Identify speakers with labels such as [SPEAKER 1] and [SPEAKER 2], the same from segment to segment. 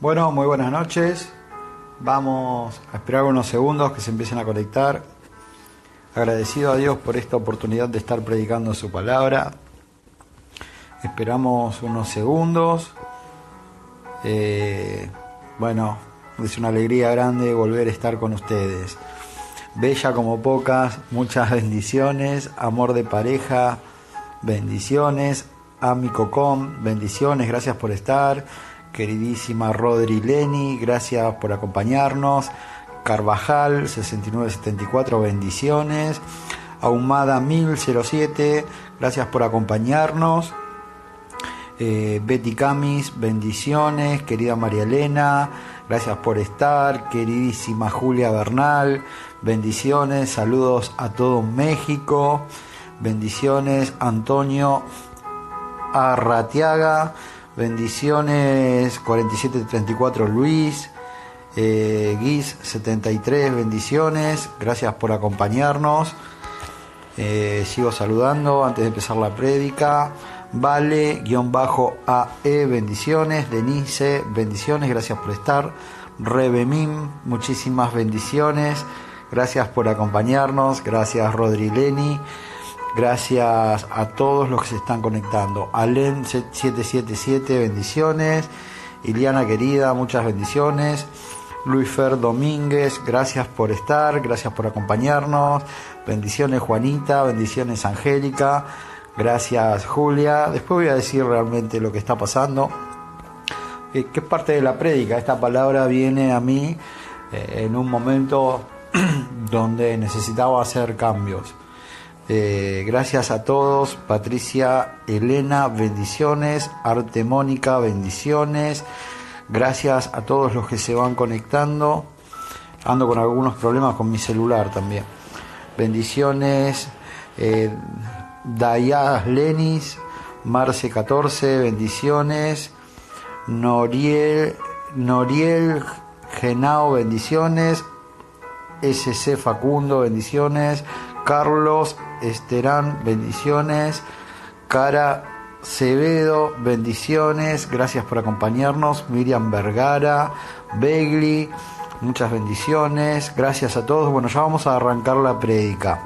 [SPEAKER 1] Bueno, muy buenas noches. Vamos a esperar unos segundos que se empiecen a conectar. Agradecido a Dios por esta oportunidad de estar predicando su palabra. Esperamos unos segundos. Bueno, es una alegría grande volver a estar con ustedes. Bella como pocas, muchas bendiciones. Amor de pareja, bendiciones. Amicocom, bendiciones, gracias por estar. Queridísima Rodri Leni, gracias por acompañarnos. Carvajal 6974, bendiciones. Ahumada 1007, gracias por acompañarnos. Betty Camis, bendiciones. Querida María Elena, gracias por estar. Queridísima Julia Bernal, bendiciones. Saludos a todo México, bendiciones. Antonio Arratiaga, bendiciones. 4734 Luis, Guis 73, bendiciones, gracias por acompañarnos. Sigo saludando antes de empezar la prédica. Vale-AE, bendiciones. Denise, bendiciones, gracias por estar. Rebemim, muchísimas bendiciones, gracias por acompañarnos. Gracias Rodri Leni, gracias a todos los que se están conectando. Alen 777, bendiciones. Iliana querida, muchas bendiciones. Luis Fer Domínguez, gracias por estar, gracias por acompañarnos. Bendiciones Juanita, bendiciones Angélica, gracias Julia. Después voy a decir realmente lo que está pasando, que es parte de la prédica. Esta palabra viene a mí en un momento donde necesitaba hacer cambios. Gracias a todos. Patricia Elena, bendiciones. Arte Mónica, bendiciones. Gracias a todos los que se van conectando. Ando con algunos problemas con mi celular también. Bendiciones. Dayas Lenis, Marce 14, bendiciones. Noriel Genao, bendiciones. SC Facundo, bendiciones. Carlos Esterán, bendiciones. Cara Cevedo, bendiciones, gracias por acompañarnos. Miriam Vergara, Begli, muchas bendiciones, gracias a todos. Bueno, ya vamos a arrancar la prédica.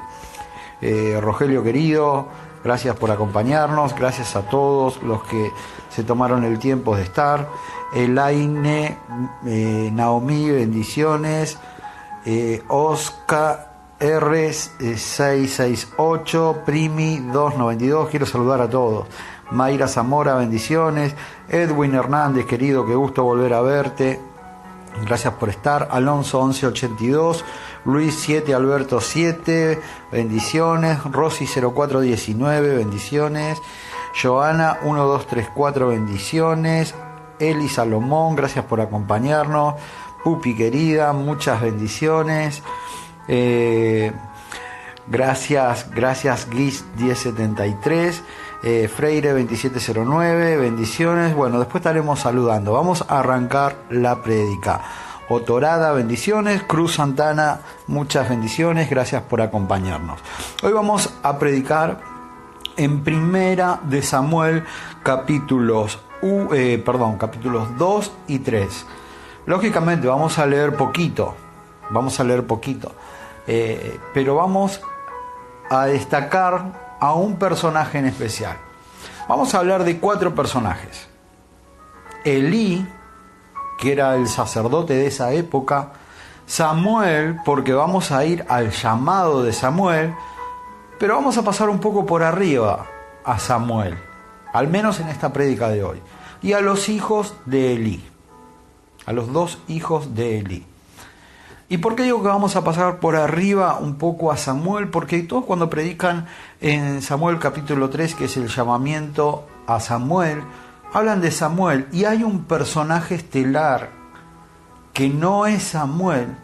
[SPEAKER 1] Rogelio querido, gracias por acompañarnos, gracias a todos los que se tomaron el tiempo de estar. Elaine, Naomi, bendiciones. Oscar R668, Primi 292, quiero saludar a todos. Mayra Zamora, bendiciones. Edwin Hernández, querido, qué gusto volver a verte, gracias por estar. Alonso 1182, Luis 7, Alberto 7, bendiciones. Rosy 0419, bendiciones. Joana 1234, bendiciones. Eli Salomón, gracias por acompañarnos. Pupi querida, muchas bendiciones. Gracias Guis 1073, Freire 2709, bendiciones. Bueno, después estaremos saludando. Vamos a arrancar la prédica. Otorada, bendiciones. Cruz Santana, muchas bendiciones, gracias por acompañarnos. Hoy vamos a predicar en Primera de Samuel, capítulos 2 y 3. Lógicamente vamos a leer poquito, pero vamos a destacar a un personaje en especial. Vamos a hablar de 4 personajes. Elí, que era el sacerdote de esa época. Samuel, porque vamos a ir al llamado de Samuel, pero vamos a pasar un poco por arriba a Samuel, al menos en esta prédica de hoy. Y a los hijos de Elí, a los 2 hijos de Elí. ¿Y por qué digo que vamos a pasar por arriba un poco a Samuel? Porque todos cuando predican en Samuel capítulo 3, que es el llamamiento a Samuel, hablan de Samuel y hay un personaje estelar que no es Samuel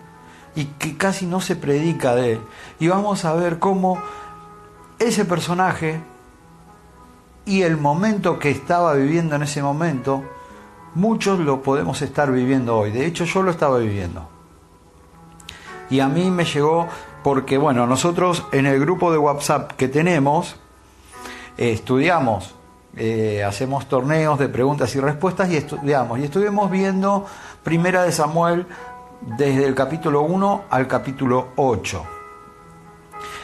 [SPEAKER 1] y que casi no se predica de él. Y vamos a ver cómo ese personaje y el momento que estaba viviendo en ese momento, muchos lo podemos estar viviendo hoy. De hecho, yo lo estaba viviendo. Y a mí me llegó porque, bueno, nosotros en el grupo de WhatsApp que tenemos, estudiamos hacemos torneos de preguntas y respuestas y estudiamos. Y estuvimos viendo Primera de Samuel desde el capítulo 1 al capítulo 8.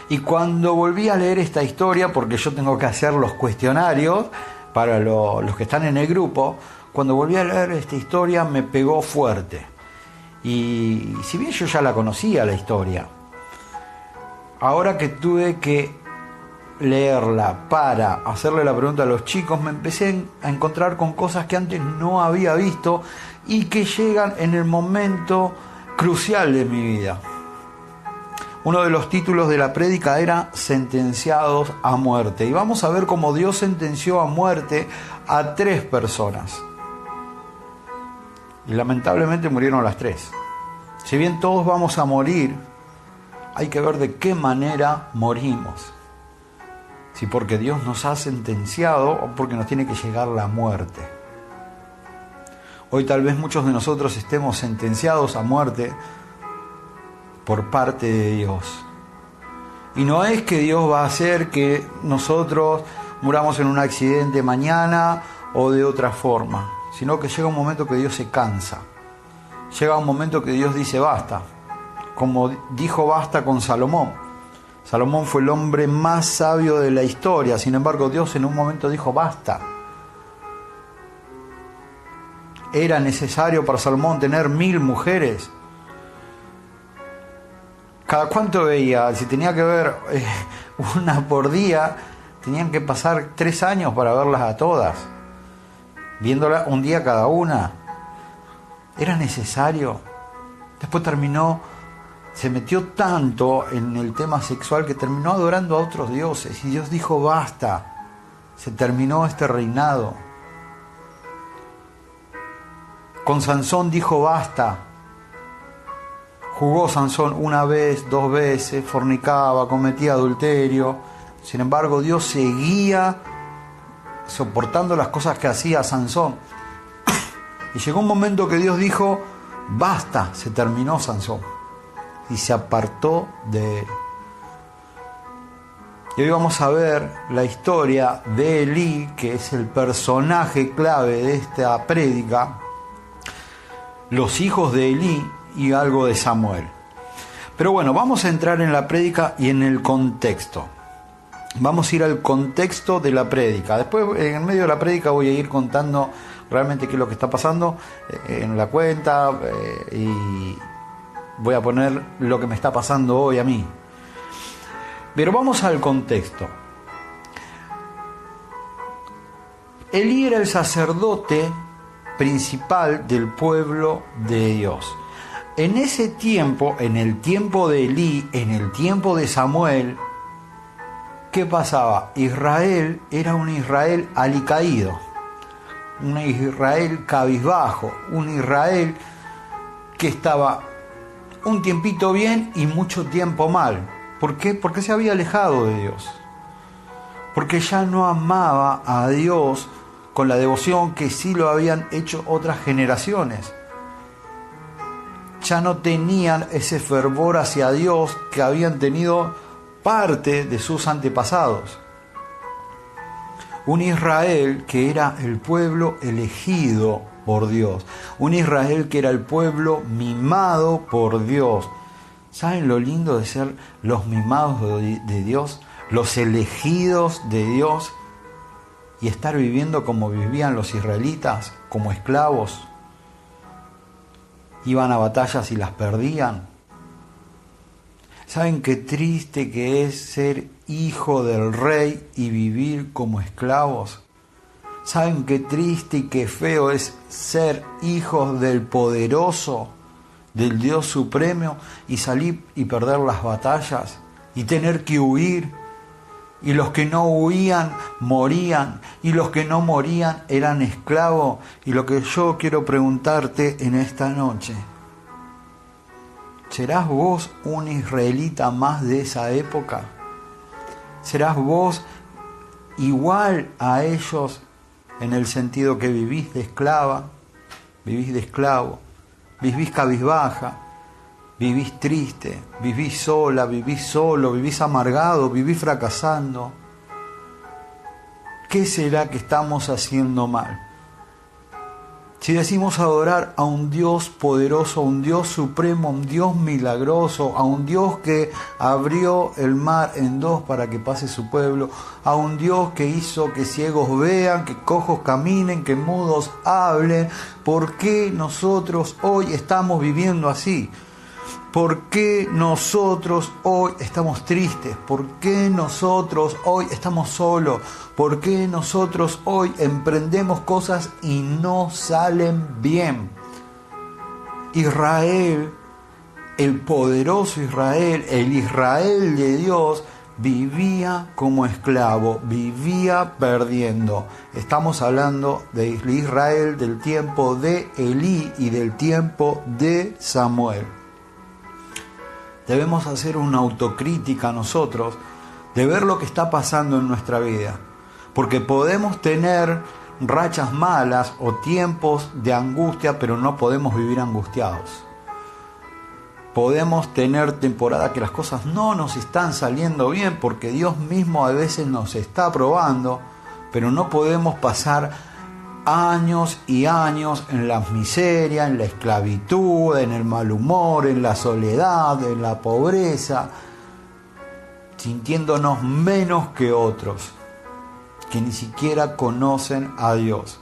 [SPEAKER 1] Y cuando volví a leer esta historia, porque yo tengo que hacer los cuestionarios para los que están en el grupo, cuando volví a leer esta historia me pegó fuerte. Y si bien yo ya la conocía la historia, ahora que tuve que leerla para hacerle la pregunta a los chicos, me empecé a encontrar con cosas que antes no había visto y que llegan en el momento crucial de mi vida. Uno de los títulos de la prédica era Sentenciados a muerte. Y vamos a ver cómo Dios sentenció a muerte a 3 personas. Y lamentablemente murieron las 3. Si bien todos vamos a morir, hay que ver de qué manera morimos. Si porque Dios nos ha sentenciado o porque nos tiene que llegar la muerte. Hoy tal vez muchos de nosotros estemos sentenciados a muerte por parte de Dios. Y no es que Dios va a hacer que nosotros muramos en un accidente mañana o de otra forma, sino que llega un momento que Dios se cansa. Llega un momento que Dios dice basta, como dijo basta con Salomón. Salomón fue el hombre más sabio de la historia, sin embargo Dios en un momento dijo basta. ¿Era necesario para Salomón tener 1000 mujeres? ¿Cada cuánto veía? Si tenía que ver una por día, tenían que pasar 3 años para verlas a todas, viéndolas un día cada una. ¿Era necesario? Después se metió tanto en el tema sexual que terminó adorando a otros dioses. Y Dios dijo basta, se terminó este reinado. Con Sansón dijo basta. Jugó Sansón 1 vez, 2 veces, fornicaba, cometía adulterio. Sin embargo, Dios seguía soportando las cosas que hacía Sansón. Y llegó un momento que Dios dijo, basta, se terminó Sansón. Y se apartó de él. Y hoy vamos a ver la historia de Elí, que es el personaje clave de esta prédica, los hijos de Elí y algo de Samuel. Pero bueno, vamos a entrar en la prédica y en el contexto. Vamos a ir al contexto de la prédica. Después, en medio de la prédica, voy a ir contando realmente qué es lo que está pasando en la cuenta y voy a poner lo que me está pasando hoy a mí. Pero vamos al contexto. Elí era el sacerdote principal del pueblo de Dios. En ese tiempo, en el tiempo de Elí, en el tiempo de Samuel, ¿qué pasaba? Israel era un Israel alicaído, un Israel cabizbajo, un Israel que estaba un tiempito bien y mucho tiempo mal. ¿Por qué? Porque se había alejado de Dios. Porque ya no amaba a Dios con la devoción que sí lo habían hecho otras generaciones. Ya no tenían ese fervor hacia Dios que habían tenido parte de sus antepasados. Un Israel que era el pueblo elegido por Dios. Un Israel que era el pueblo mimado por Dios. ¿Saben lo lindo de ser los mimados de Dios? Los elegidos de Dios. Y estar viviendo como vivían los israelitas, como esclavos. Iban a batallas y las perdían. ¿Saben qué triste que es ser hijo del rey y vivir como esclavos? ¿Saben qué triste y qué feo es ser hijos del poderoso, del Dios supremo, y salir y perder las batallas y tener que huir? Y los que no huían morían, y los que no morían eran esclavos. Y lo que yo quiero preguntarte en esta noche: ¿serás vos un israelita más de esa época? ¿Serás vos igual a ellos en el sentido que vivís de esclava, vivís de esclavo, vivís cabizbaja, vivís triste, vivís sola, vivís solo, vivís amargado, vivís fracasando? ¿qué será que estamos haciendo mal? Si decimos adorar a un Dios poderoso, a un Dios supremo, a un Dios milagroso, a un Dios que abrió el mar en dos para que pase su pueblo, a un Dios que hizo que ciegos vean, que cojos caminen, que mudos hablen, ¿por qué nosotros hoy estamos viviendo así? ¿Por qué nosotros hoy estamos tristes? ¿Por qué nosotros hoy estamos solos? ¿Por qué nosotros hoy emprendemos cosas y no salen bien? Israel, el poderoso Israel, el Israel de Dios, vivía como esclavo, vivía perdiendo. Estamos hablando de Israel del tiempo de Elí y del tiempo de Samuel. Debemos hacer una autocrítica nosotros de ver lo que está pasando en nuestra vida. Porque podemos tener rachas malas o tiempos de angustia, pero no podemos vivir angustiados. Podemos tener temporadas que las cosas no nos están saliendo bien porque Dios mismo a veces nos está probando, pero no podemos pasar años y años en la miseria, en la esclavitud, en el mal humor, en la soledad, en la pobreza, sintiéndonos menos que otros, que ni siquiera conocen a Dios.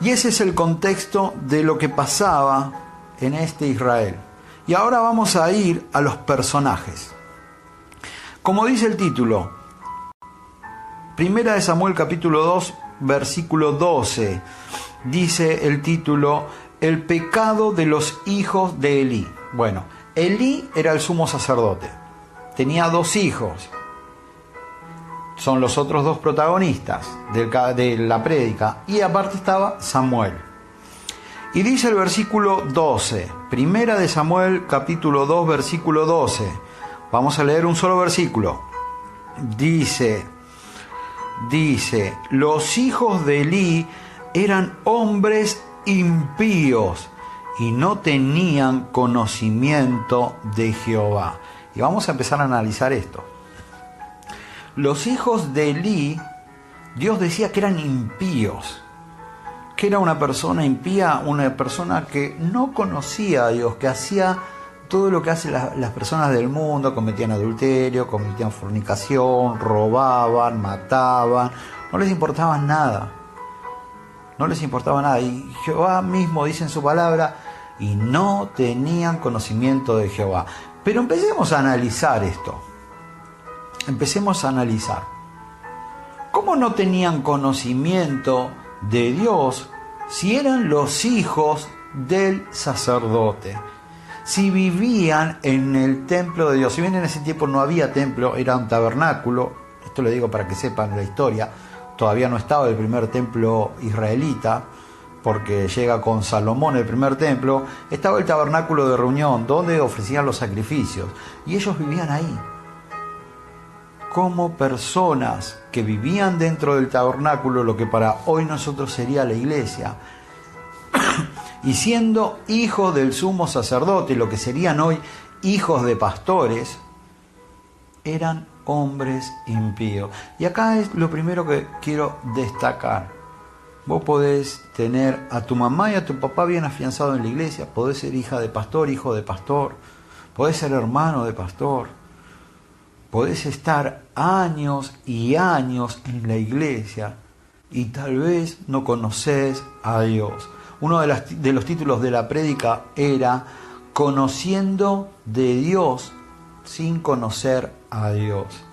[SPEAKER 1] Y ese es el contexto de lo que pasaba en este Israel. Y ahora vamos a ir a los personajes. Como dice el título, Primera de Samuel capítulo 2, versículo 12, dice el título, el pecado de los hijos de Elí. Bueno, Elí era el sumo sacerdote, tenía 2 hijos, son los otros 2 protagonistas de la prédica, y aparte estaba Samuel. Y dice el versículo 12, Primera de Samuel capítulo 2, versículo 12, vamos a leer un solo versículo, dice, los hijos de Elí eran hombres impíos y no tenían conocimiento de Jehová. Y vamos a empezar a analizar esto. Los hijos de Elí, Dios decía que eran impíos, que era una persona impía, una persona que no conocía a Dios, que hacía todo lo que hacen las personas del mundo, cometían adulterio, cometían fornicación, robaban, mataban, no les importaba nada. No les importaba nada. Y Jehová mismo dice en su palabra, y no tenían conocimiento de Jehová. Pero empecemos a analizar esto. Empecemos a analizar. ¿Cómo no tenían conocimiento de Dios si eran los hijos del sacerdote? Si vivían en el templo de Dios, si bien en ese tiempo no había templo, era un tabernáculo, esto lo digo para que sepan la historia, todavía no estaba el primer templo israelita, porque llega con Salomón el primer templo, estaba el tabernáculo de reunión, donde ofrecían los sacrificios, y ellos vivían ahí, como personas que vivían dentro del tabernáculo, lo que para hoy nosotros sería la iglesia, y siendo hijos del sumo sacerdote, lo que serían hoy hijos de pastores, eran hombres impíos. Y acá es lo primero que quiero destacar. Vos podés tener a tu mamá y a tu papá bien afianzados en la iglesia, podés ser hija de pastor, hijo de pastor, podés ser hermano de pastor, podés estar años y años en la iglesia y tal vez no conocés a Dios. Uno de los títulos de la prédica era Conociendo de Dios sin conocer a Dios.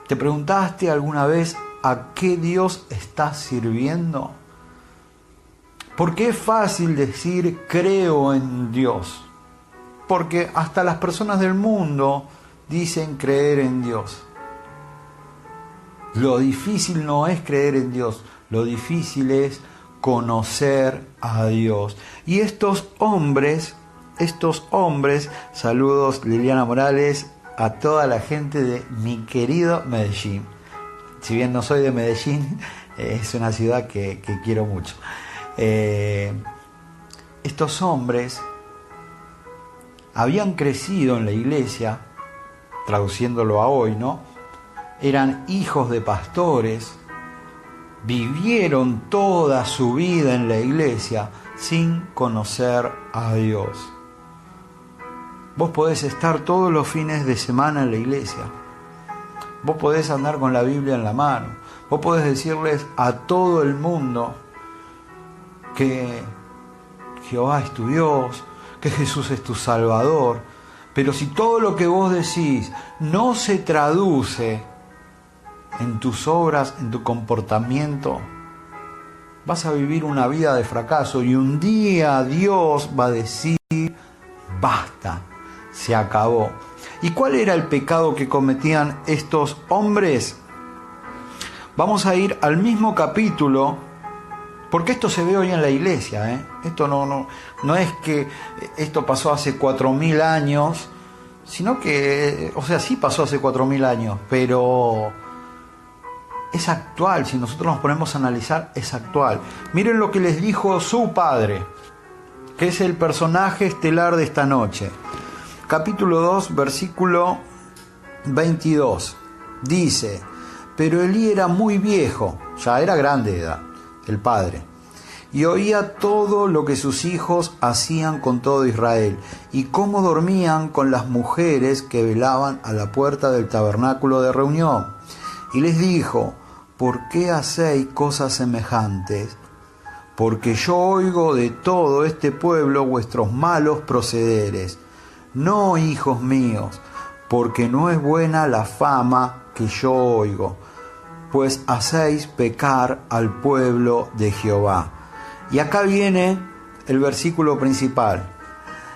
[SPEAKER 1] ¿Te preguntaste alguna vez a qué Dios estás sirviendo? Porque es fácil decir creo en Dios. Porque hasta las personas del mundo dicen creer en Dios. Lo difícil no es creer en Dios, lo difícil es conocer a Dios. Y estos hombres, saludos Liliana Morales, a toda la gente de mi querido Medellín. Si bien no soy de Medellín, es una ciudad que quiero mucho. Estos hombres habían crecido en la iglesia, traduciéndolo a hoy, ¿no? eran hijos de pastores, vivieron toda su vida en la iglesia sin conocer a Dios. Vos podés estar todos los fines de semana en la iglesia. Vos podés andar con la Biblia en la mano. Vos podés decirles a todo el mundo que Jehová es tu Dios, que Jesús es tu Salvador. Pero si todo lo que vos decís no se traduce en tus obras, en tu comportamiento, vas a vivir una vida de fracaso y un día Dios va a decir, basta, se acabó. ¿Y cuál era el pecado que cometían estos hombres? Vamos a ir al mismo capítulo, porque esto se ve hoy en la iglesia, Esto no es que esto pasó hace 4000 años, sino que, sí pasó hace 4000 años, pero es actual. Si nosotros nos ponemos a analizar, es actual. Miren lo que les dijo su padre, que es el personaje estelar de esta noche. Capítulo 2, versículo 22. Dice: pero Elí era muy viejo, ya era grande de edad, el padre, y oía todo lo que sus hijos hacían con todo Israel, y cómo dormían con las mujeres que velaban a la puerta del tabernáculo de reunión. Y les dijo: ¿por qué hacéis cosas semejantes? Porque yo oigo de todo este pueblo vuestros malos procederes. No, hijos míos, porque no es buena la fama que yo oigo, pues hacéis pecar al pueblo de Jehová. Y acá viene el versículo principal.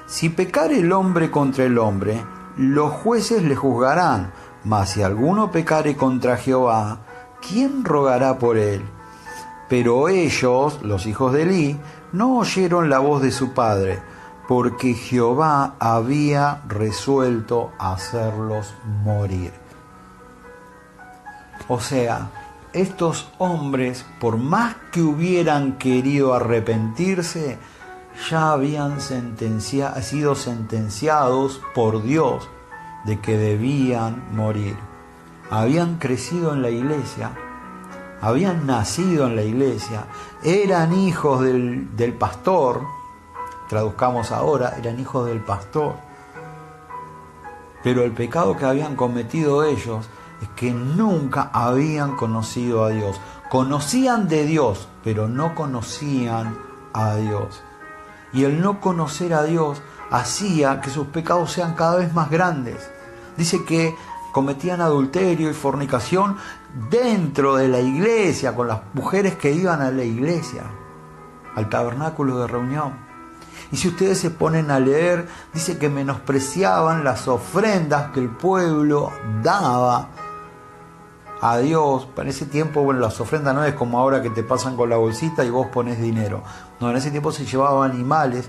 [SPEAKER 1] Si pecare el hombre contra el hombre, los jueces le juzgarán, mas si alguno pecare contra Jehová, ¿quién rogará por él? Pero ellos, los hijos de Elí, no oyeron la voz de su padre, porque Jehová había resuelto hacerlos morir. O sea, estos hombres, por más que hubieran querido arrepentirse, ya habían sido sentenciados por Dios de que debían morir. Habían crecido en la iglesia, habían nacido en la iglesia, eran hijos del pastor, traduzcamos ahora, eran hijos del pastor. Pero el pecado que habían cometido ellos es que nunca habían conocido a Dios. Conocían de Dios, pero no conocían a Dios. Y el no conocer a Dios hacía que sus pecados sean cada vez más grandes. Dice que cometían adulterio y fornicación dentro de la iglesia, con las mujeres que iban a la iglesia, al tabernáculo de reunión. Y si ustedes se ponen a leer, dice que menospreciaban las ofrendas que el pueblo daba a Dios. En ese tiempo, las ofrendas no es como ahora que te pasan con la bolsita y vos pones dinero. No, en ese tiempo se llevaban animales,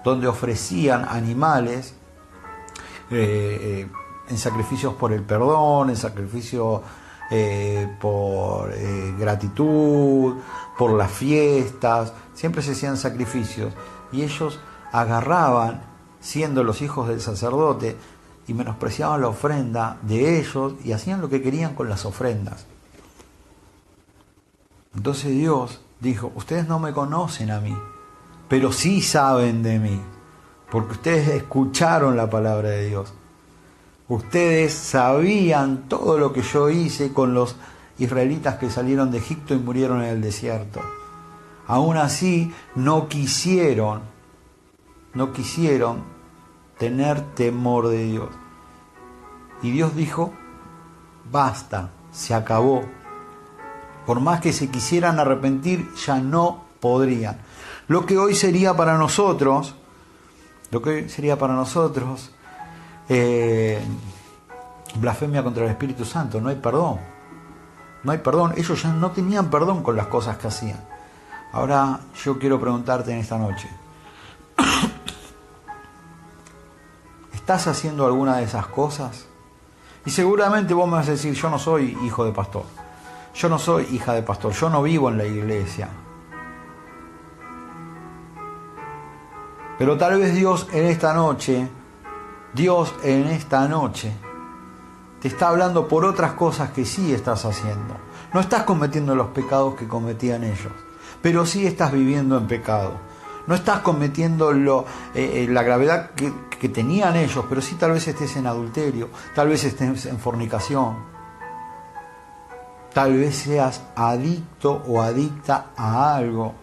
[SPEAKER 1] donde ofrecían animales en sacrificios por el perdón, en sacrificio por gratitud, por las fiestas. Siempre se hacían sacrificios. Y ellos agarraban, siendo los hijos del sacerdote, y menospreciaban la ofrenda de ellos y hacían lo que querían con las ofrendas. Entonces Dios dijo: ustedes no me conocen a mí, pero sí saben de mí, porque ustedes escucharon la palabra de Dios. Ustedes sabían todo lo que yo hice con los israelitas que salieron de Egipto y murieron en el desierto. Aún así, no quisieron tener temor de Dios. Y Dios dijo: basta, se acabó. Por más que se quisieran arrepentir, ya no podrían. Lo que hoy sería para nosotros, blasfemia contra el Espíritu Santo, no hay perdón. No hay perdón. Ellos ya no tenían perdón con las cosas que hacían. Ahora yo quiero preguntarte en esta noche: ¿estás haciendo alguna de esas cosas? Y seguramente vos me vas a decir: yo no soy hijo de pastor, yo no soy hija de pastor, yo no vivo en la iglesia. Pero tal vez Dios en esta noche te está hablando por otras cosas que sí estás haciendo. No estás cometiendo los pecados que cometían ellos, pero sí estás viviendo en pecado. No estás cometiendo la gravedad que tenían ellos, pero sí tal vez estés en adulterio, tal vez estés en fornicación, tal vez seas adicto o adicta a algo.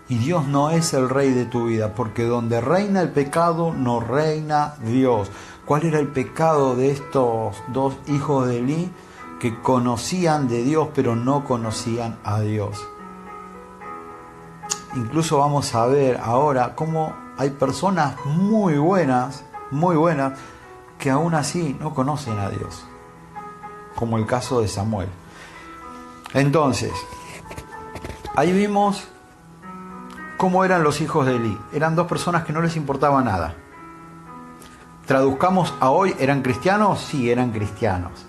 [SPEAKER 1] Y Dios no es el rey de tu vida, porque donde reina el pecado, no reina Dios. ¿Cuál era el pecado de estos dos hijos de Elí? Que conocían de Dios, pero no conocían a Dios. Incluso vamos a ver ahora cómo hay personas muy buenas, que aún así no conocen a Dios. Como el caso de Samuel. Entonces, ahí vimos cómo eran los hijos de Elí. Eran dos personas que no les importaba nada. Traduzcamos a hoy, ¿eran cristianos? Sí, eran cristianos.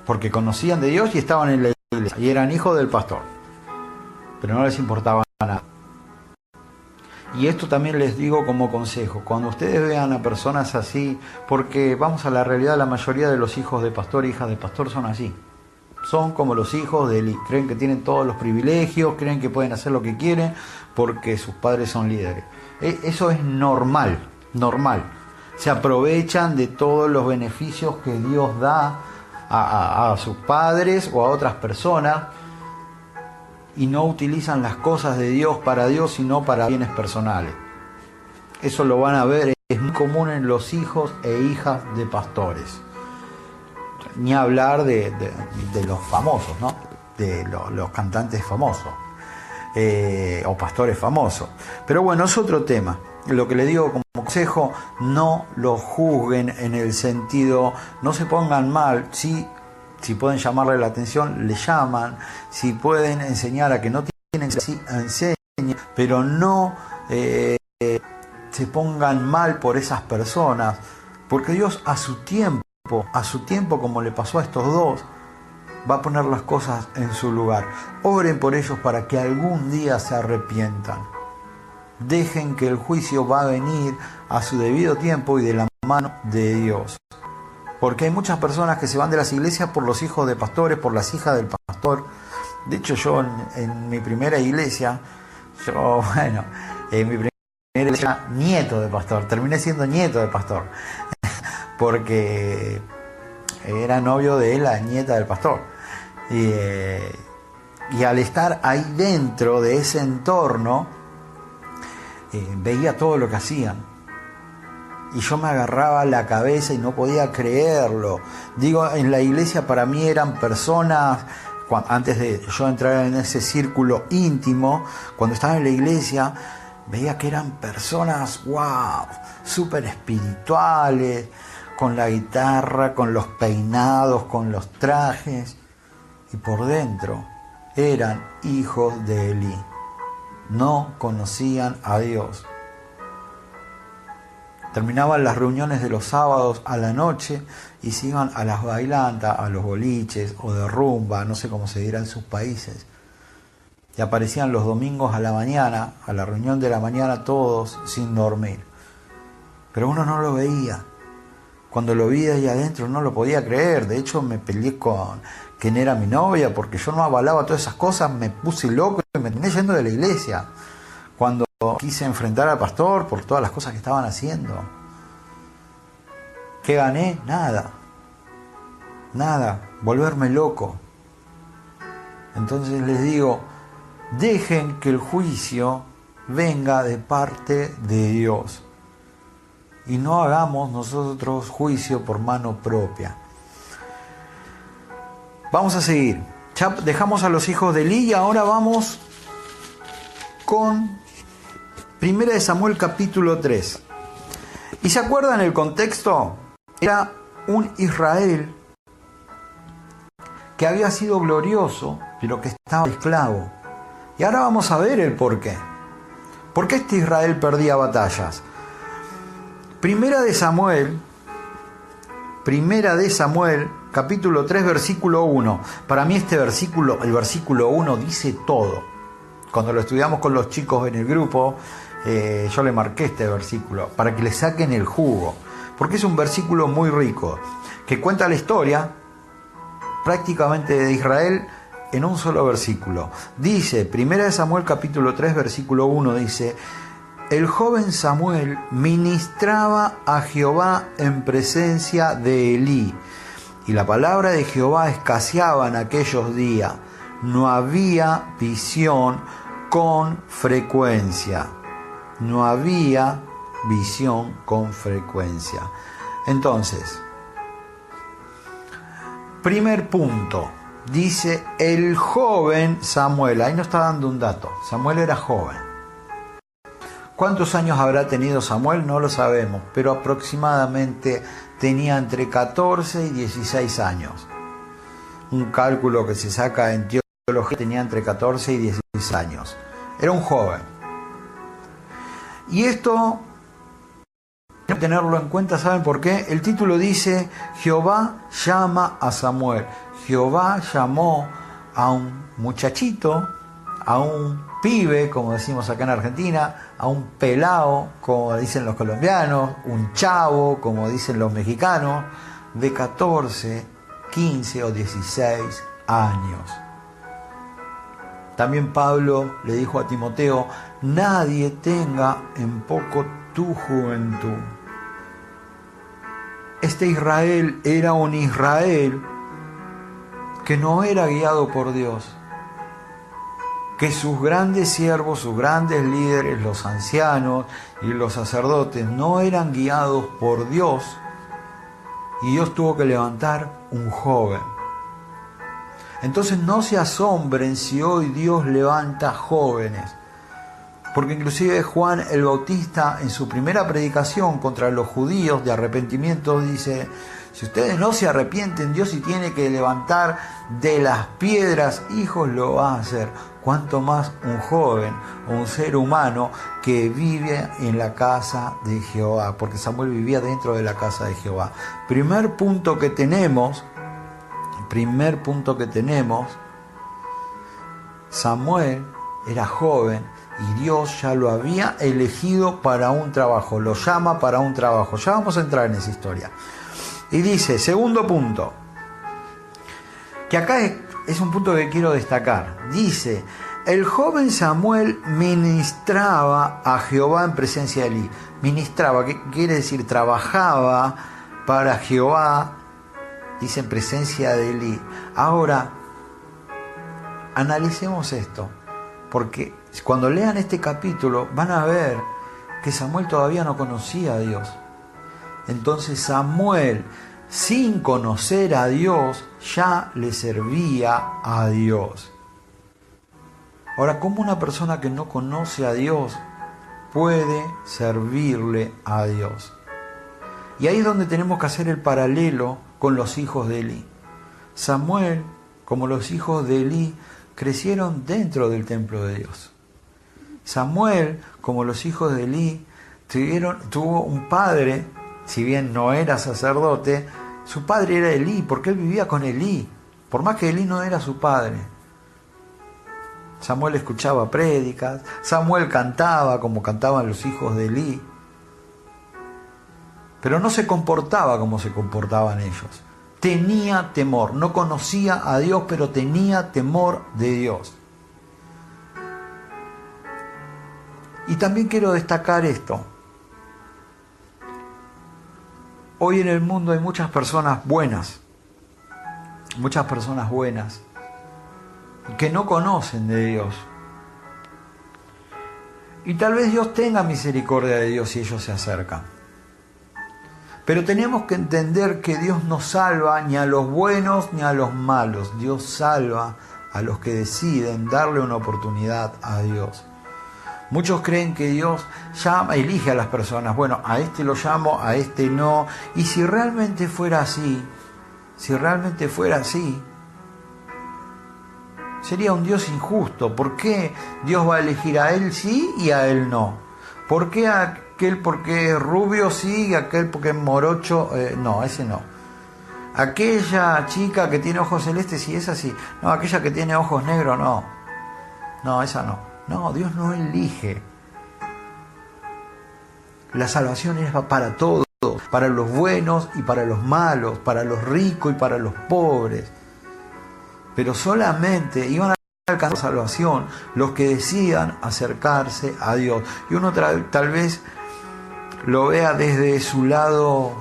[SPEAKER 1] Porque conocían de Dios y estaban en la iglesia. Y eran hijos del pastor. Pero no les importaba nada. Y esto también les digo como consejo. Cuando ustedes vean a personas así, porque vamos a la realidad, la mayoría de los hijos de pastor e hijas de pastor son así. Son como los hijos de Elí. Creen que tienen todos los privilegios, creen que pueden hacer lo que quieren porque sus padres son líderes. Eso es normal. Se aprovechan de todos los beneficios que Dios da a sus padres o a otras personas y no utilizan las cosas de Dios para Dios, sino para bienes personales. Eso lo van a ver, es muy común en los hijos e hijas de pastores. Ni hablar de los famosos, ¿no? De los cantantes famosos o pastores famosos. Pero bueno, es otro tema. Lo que le digo como consejo, no lo juzguen en el sentido, no se pongan mal. Si pueden llamarle la atención, le llaman. Si pueden enseñar a que no tienen que ser así, enseñen, pero no se pongan mal por esas personas, porque Dios a su tiempo, como le pasó a estos dos, va a poner las cosas en su lugar. Oren por ellos para que algún día se arrepientan. Dejen que el juicio va a venir a su debido tiempo y de la mano de Dios. Porque hay muchas personas que se van de las iglesias por los hijos de pastores, por las hijas del pastor. De hecho, yo en mi primera iglesia, en mi primera iglesia, nieto de pastor, terminé siendo nieto de pastor. Porque era novio de la nieta del pastor. Y al estar ahí dentro de ese entorno, veía todo lo que hacían. Y yo me agarraba la cabeza y no podía creerlo. Digo, en la iglesia para mí eran personas, antes de yo entrar en ese círculo íntimo, cuando estaba en la iglesia, veía que eran personas, wow, súper espirituales, con la guitarra, con los peinados, con los trajes. Y por dentro eran hijos de Elí. No conocían a Dios. Terminaban las reuniones de los sábados a la noche y se iban a las bailantas, a los boliches o de rumba, no sé cómo se dirá en sus países. Y aparecían los domingos a la mañana, a la reunión de la mañana, todos sin dormir. Pero uno no lo veía. Cuando lo vi ahí adentro no lo podía creer. De hecho me peleé con quien era mi novia porque yo no avalaba todas esas cosas, me puse loco y me terminé yendo de la iglesia. Cuando quise enfrentar al pastor por todas las cosas que estaban haciendo. ¿Qué gané? Nada, volverme loco. Entonces les digo, dejen que el juicio venga de parte de Dios. Y no hagamos nosotros juicio por mano propia. Vamos a seguir. Ya dejamos a los hijos de Elí y ahora vamos con 1 de Samuel capítulo 3. ¿Y se acuerdan el contexto? Era un Israel que había sido glorioso, pero que estaba esclavo. Y ahora vamos a ver el porqué. ¿Por qué este Israel perdía batallas? Primera de Samuel, capítulo 3, versículo 1. Para mí este versículo, el versículo 1 dice todo. Cuando lo estudiamos con los chicos en el grupo, yo le marqué este versículo para que le saquen el jugo. porque es un versículo muy rico, que cuenta la historia prácticamente de Israel en un solo versículo. Dice, 1 Samuel capítulo 3, versículo 1, dice: el joven Samuel ministraba a Jehová en presencia de Elí, y la palabra de Jehová escaseaba en aquellos días. No había visión con frecuencia. No había visión con frecuencia. Entonces, primer punto, dice el joven Samuel. Ahí nos está dando un dato. Samuel era joven. ¿Cuántos años habrá tenido Samuel? No lo sabemos, pero aproximadamente tenía entre 14 y 16 años. Un cálculo que se saca en teología, tenía entre 14 y 16 años. Era un joven. Y esto, hay que tenerlo en cuenta, ¿saben por qué? El título dice, Jehová llama a Samuel. Jehová llamó a un muchachito, a un pibe, como decimos acá en Argentina, a un pelao, como dicen los colombianos, un chavo, como dicen los mexicanos, de 14, 15 o 16 años. También Pablo le dijo a Timoteo, nadie tenga en poco tu juventud. Este Israel era un Israel que no era guiado por Dios, que sus grandes siervos, sus grandes líderes, los ancianos y los sacerdotes no eran guiados por Dios, y Dios tuvo que levantar un joven. Entonces no se asombren si hoy Dios levanta jóvenes, porque inclusive Juan el Bautista en su primera predicación contra los judíos de arrepentimiento dice, si ustedes no se arrepienten, Dios si tiene que levantar de las piedras hijos lo va a hacer. Cuanto más un joven o un ser humano que vive en la casa de Jehová, porque Samuel vivía dentro de la casa de Jehová. Primer punto que tenemos, Samuel era joven y Dios ya lo había elegido para un trabajo, lo llama para un trabajo. Ya vamos a entrar en esa historia. Y dice, segundo punto, que acá es un punto que quiero destacar. Dice, el joven Samuel ministraba a Jehová en presencia de Elí. Ministraba, ¿qué quiere decir? Trabajaba para Jehová, dice en presencia de Elí. Ahora, analicemos esto, porque cuando lean este capítulo van a ver que Samuel todavía no conocía a Dios. Entonces Samuel, sin conocer a Dios, ya le servía a Dios. Ahora, ¿cómo una persona que no conoce a Dios puede servirle a Dios? Y ahí es donde tenemos que hacer el paralelo con los hijos de Elí. Samuel, como los hijos de Elí, crecieron dentro del templo de Dios. Samuel, como los hijos de Elí, tuvo un padre, si bien no era sacerdote, su padre era Elí, porque él vivía con Elí, por más que Elí no era su padre. Samuel escuchaba prédicas, Samuel cantaba como cantaban los hijos de Elí, pero no se comportaba como se comportaban ellos. Tenía temor, no conocía a Dios, pero tenía temor de Dios. Y también quiero destacar esto. Hoy en el mundo hay muchas personas buenas, que no conocen de Dios. Y tal vez Dios tenga misericordia de Dios si ellos se acercan. Pero tenemos que entender que Dios no salva ni a los buenos ni a los malos. Dios salva a los que deciden darle una oportunidad a Dios. Muchos creen que Dios elige a las personas. Bueno, a este lo llamo, a este no. Y si realmente fuera así, sería un Dios injusto. ¿Por qué Dios va a elegir a él sí y a él no? ¿Por qué aquel porque es rubio sí y aquel porque es morocho? No, ese no. Aquella chica que tiene ojos celestes sí, esa sí. No, aquella que tiene ojos negros no. No, esa no. No, Dios no elige. La salvación es para todos. para los buenos y para los malos, para los ricos y para los pobres. Pero solamente iban a alcanzar salvación los que decidan acercarse a Dios. Y uno tal vez lo vea desde su lado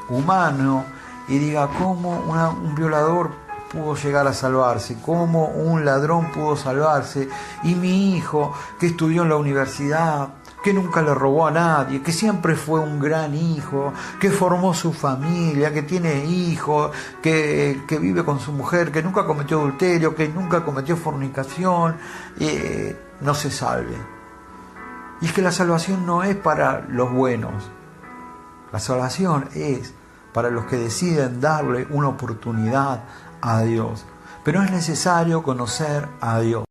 [SPEAKER 1] humano y diga, ¿cómo un violador pudo llegar a salvarse? ¿Cómo un ladrón pudo salvarse? Y mi hijo, que estudió en la universidad, que nunca le robó a nadie, que siempre fue un gran hijo, que formó su familia, que tiene hijos, que vive con su mujer, que nunca cometió adulterio, que nunca cometió fornicación, no se salve. Y es que la salvación no es para los buenos. La salvación es para los que deciden darle una oportunidad a Dios. Pero es necesario conocer a Dios.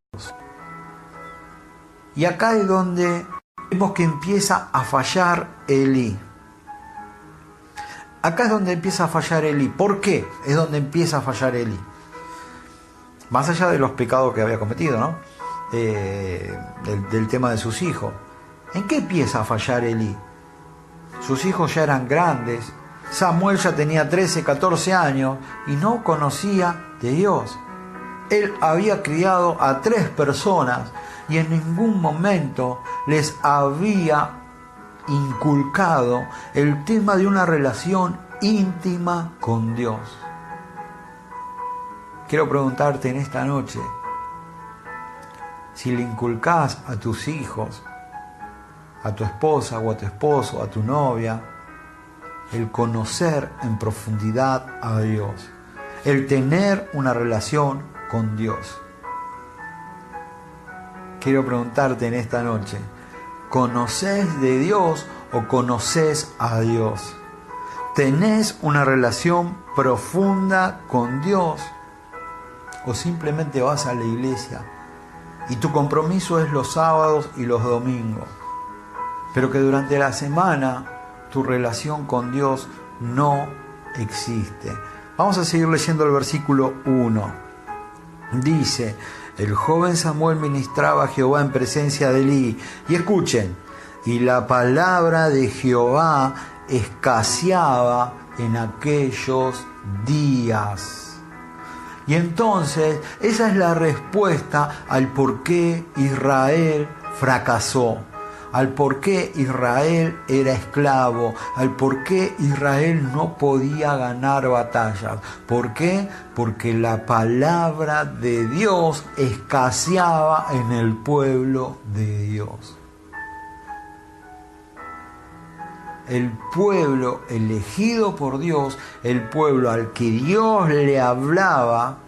[SPEAKER 1] Y acá es donde vemos que empieza a fallar Elí. Acá es donde empieza a fallar Elí. ¿Por qué es donde empieza a fallar Elí? Más allá de los pecados que había cometido, ¿no? Del tema de sus hijos. ¿En qué empieza a fallar Elí? Sus hijos ya eran grandes. Samuel ya tenía 13, 14 años y no conocía de Dios. Él había criado a 3 personas y en ningún momento les había inculcado el tema de una relación íntima con Dios. Quiero preguntarte en esta noche, si le inculcás a tus hijos, a tu esposa o a tu esposo, a tu novia, el conocer en profundidad a Dios, el tener una relación con Dios. Quiero preguntarte en esta noche, ¿conoces de Dios o conoces a Dios? ¿Tenés una relación profunda con Dios? ¿O simplemente vas a la iglesia y tu compromiso es los sábados y los domingos, pero que durante la semana tu relación con Dios no existe? Vamos a seguir leyendo el versículo 1. Dice: el joven Samuel ministraba a Jehová en presencia de Elí. Y escuchen, y la palabra de Jehová escaseaba en aquellos días. Y entonces, esa es la respuesta al por qué Israel fracasó, al por qué Israel era esclavo, al por qué Israel no podía ganar batallas. ¿Por qué? Porque la palabra de Dios escaseaba en el pueblo de Dios. El pueblo elegido por Dios, el pueblo al que Dios le hablaba,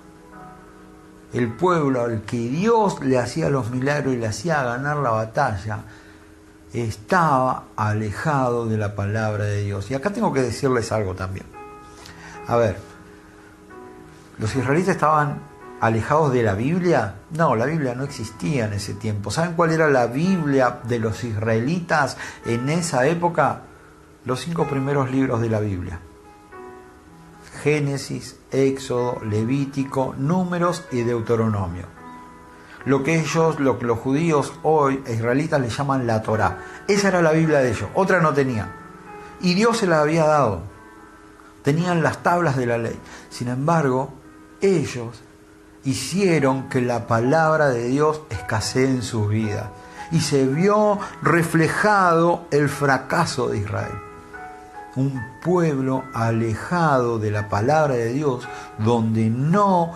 [SPEAKER 1] el pueblo al que Dios le hacía los milagros y le hacía ganar la batalla, estaba alejado de la palabra de Dios. Y acá tengo que decirles algo también. A ver, ¿los israelitas estaban alejados de la Biblia? No, la Biblia no existía en ese tiempo. ¿Saben cuál era la Biblia de los israelitas en esa época? Los 5 primeros libros de la Biblia: Génesis, Éxodo, Levítico, Números y Deuteronomio. Lo que los judíos hoy, israelitas, le llaman la Torá. Esa era la Biblia de ellos, otra no tenían. Y Dios se la había dado. Tenían las tablas de la ley. Sin embargo, ellos hicieron que la palabra de Dios escasee en sus vidas. Y se vio reflejado el fracaso de Israel. Un pueblo alejado de la palabra de Dios, donde no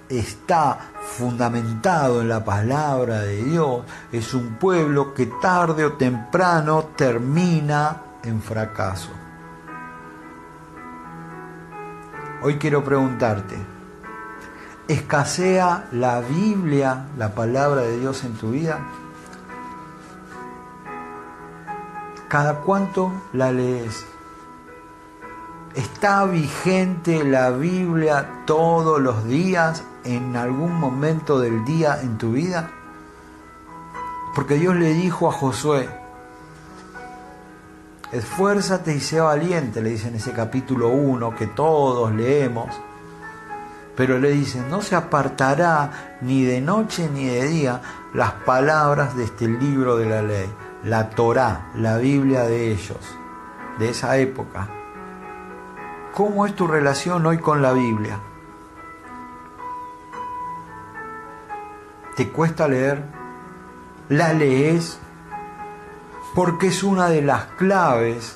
[SPEAKER 1] está fundamentado en la palabra de Dios, es un pueblo que tarde o temprano termina en fracaso. Hoy quiero preguntarte, ¿escasea la Biblia, la palabra de Dios en tu vida? ¿Cada cuánto la lees? ¿Está vigente la Biblia todos los días, en algún momento del día en tu vida? Porque Dios le dijo a Josué: esfuérzate y sea valiente, le dice en ese capítulo 1 que todos leemos. Pero le dice: no se apartará ni de noche ni de día las palabras de este libro de la ley, la Torá, la Biblia de ellos, de esa época. ¿Cómo es tu relación hoy con la Biblia? ¿Te cuesta leer? ¿La lees? Porque es una de las claves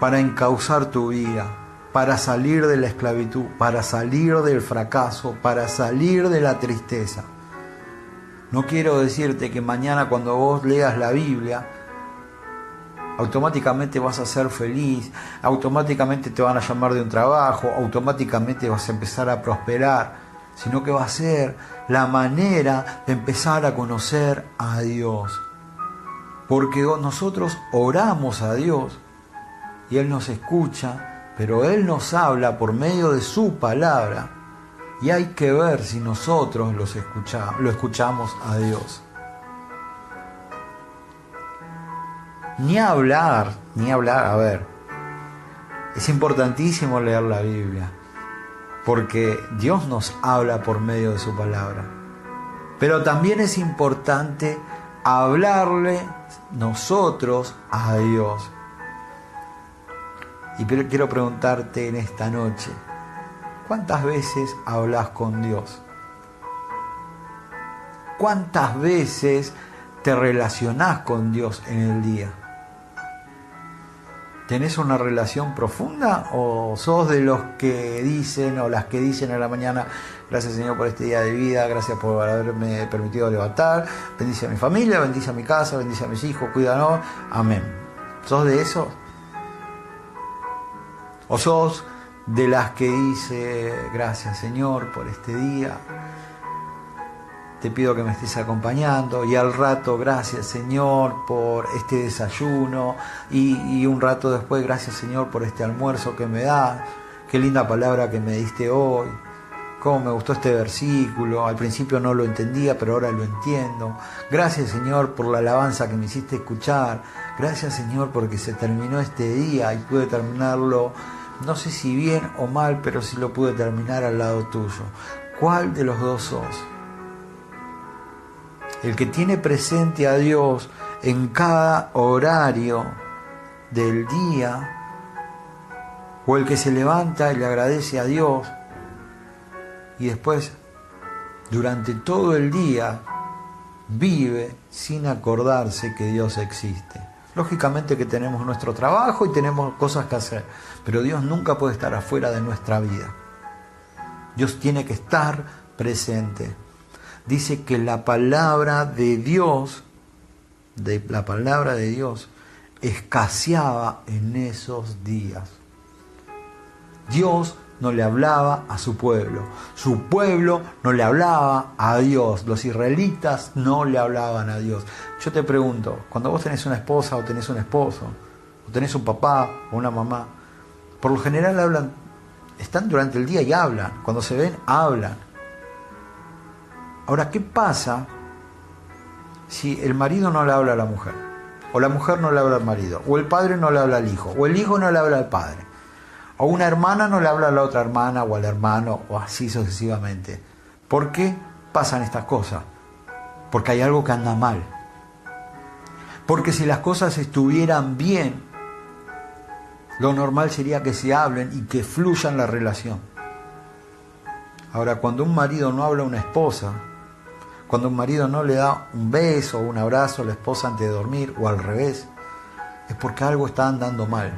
[SPEAKER 1] para encauzar tu vida, para salir de la esclavitud, para salir del fracaso, para salir de la tristeza. No quiero decirte que mañana cuando vos leas la Biblia, automáticamente vas a ser feliz, automáticamente te van a llamar de un trabajo, automáticamente vas a empezar a prosperar, sino que va a ser la manera de empezar a conocer a Dios. Porque nosotros oramos a Dios y Él nos escucha, pero Él nos habla por medio de su palabra y hay que ver si nosotros lo escuchamos a Dios. Ni hablar, a ver, es importantísimo leer la Biblia, porque Dios nos habla por medio de su palabra. Pero también es importante hablarle nosotros a Dios. Y quiero preguntarte en esta noche, ¿cuántas veces hablas con Dios? ¿Cuántas veces te relacionás con Dios en el día? ¿Tenés una relación profunda o sos de los que dicen o las que dicen a la mañana, gracias Señor por este día de vida, gracias por haberme permitido levantar, bendice a mi familia, bendice a mi casa, bendice a mis hijos, cuídanos, amén? ¿Sos de esos? ¿O sos de las que dice, gracias Señor por este día, te pido que me estés acompañando, y al rato, gracias Señor por este desayuno, y un rato después, gracias Señor por este almuerzo que me das, qué linda palabra que me diste hoy, cómo me gustó este versículo, al principio no lo entendía, pero ahora lo entiendo, gracias Señor por la alabanza que me hiciste escuchar, gracias Señor porque se terminó este día y pude terminarlo, no sé si bien o mal, pero sí lo pude terminar al lado tuyo. ¿Cuál de los dos sos? El que tiene presente a Dios en cada horario del día, o el que se levanta y le agradece a Dios y después durante todo el día vive sin acordarse que Dios existe. Lógicamente que tenemos nuestro trabajo y tenemos cosas que hacer, pero Dios nunca puede estar afuera de nuestra vida. Dios tiene que estar presente. Dice que la palabra de Dios escaseaba en esos días. Dios no le hablaba a su pueblo no le hablaba a Dios, los israelitas no le hablaban a Dios. Yo te pregunto, cuando vos tenés una esposa o tenés un esposo, o tenés un papá o una mamá, por lo general hablan, están durante el día y hablan, cuando se ven hablan. Ahora, ¿qué pasa si el marido no le habla a la mujer? O la mujer no le habla al marido, o el padre no le habla al hijo, o el hijo no le habla al padre, o una hermana no le habla a la otra hermana, o al hermano, o así sucesivamente. ¿Por qué pasan estas cosas? Porque hay algo que anda mal. Porque si las cosas estuvieran bien, lo normal sería que se hablen y que fluya en la relación. Ahora, cuando un marido no habla a una esposa, cuando un marido no le da un beso o un abrazo a la esposa antes de dormir, o al revés, es porque algo está andando mal.